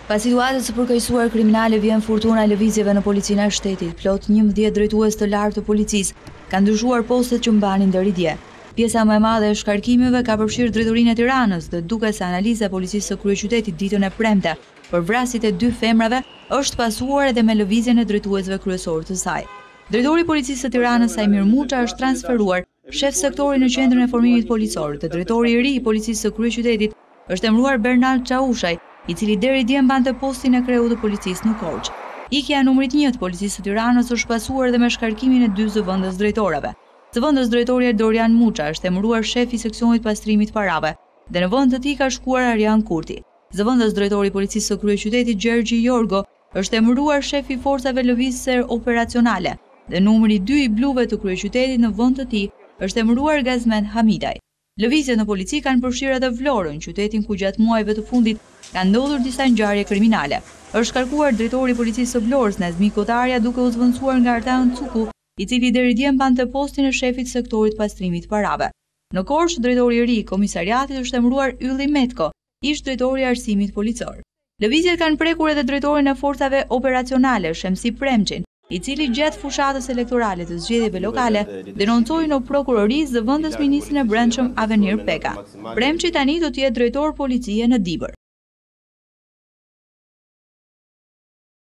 Pas situatës së përkeqësuar kriminale vjen furtuna e lëvizjeve në policinë e shtetit. Plot 11 drejtues të lartë të policisë kanë ndryshuar postet që mbanin deri dje. Pjesa më e madhe e shkarkimeve ka përfshirë drejtorinë e Tiranës, dhe duket se analiza e policisë së kryeqytetit ditën e premte për vrasjet e 2 femrave është pasuar edhe me lëvizjen e drejtuesve kryesorë të saj. Drejtori i policisë së Tiranës, Sajmir Muça, është transferuar shef sektori në qendrën e formimit policor. Dhe drejtori i ri i policisë së kryeqytetit është emëruar Bernard Çaushaj, i cili deri dje mbante postin e kreut të policisë në Korçë. Ikja e numrit 1 të policisë së Tiranës është pasuar edhe me shkarkimin e 2 zëvendës drejtorëve. Zëvendës drejtori Dorian Muça është emëruar shef i seksionit pastrimit parave, dhe në vend të tij ka shkuar Arjan Kurti. Zëvendës drejtori i policisë së kryeqytetit Gjergji Jorgo është emëruar shef i forcave lëvizëse operacionale, dhe numri 2 i bluve të kryeqytetit në vend të tij është emëruar Gazmen Hamidaj. Lëvizjet në polici kanë përfshirë edhe Vlorën, qytetin ku gjatë muajve të fundit kanë ndodhur disa ngjarje kriminale. Është shkarkuar drejtori i policisë së Vlorës, Nazmi Kotarja, duke u zvendësuar nga Artan Cuku, i cili deri dje mbante postin e shefit sektorit pastrimit parave. Në Korçë, drejtori i ri i komisariatit është emëruar Ylli Metko, ish drejtori i arsimit policor. Lëvizjet kanë prekur edhe drejtorin e forcave operacionale, Shemsi Premçin, i cili gjatë fushatës elektorale të zgjedhjeve lokale denoncoi në prokurori zëvendës ministrin e Brendshëm Avenir Peka. Premçi tani do të jetë drejtor policie në Dibër.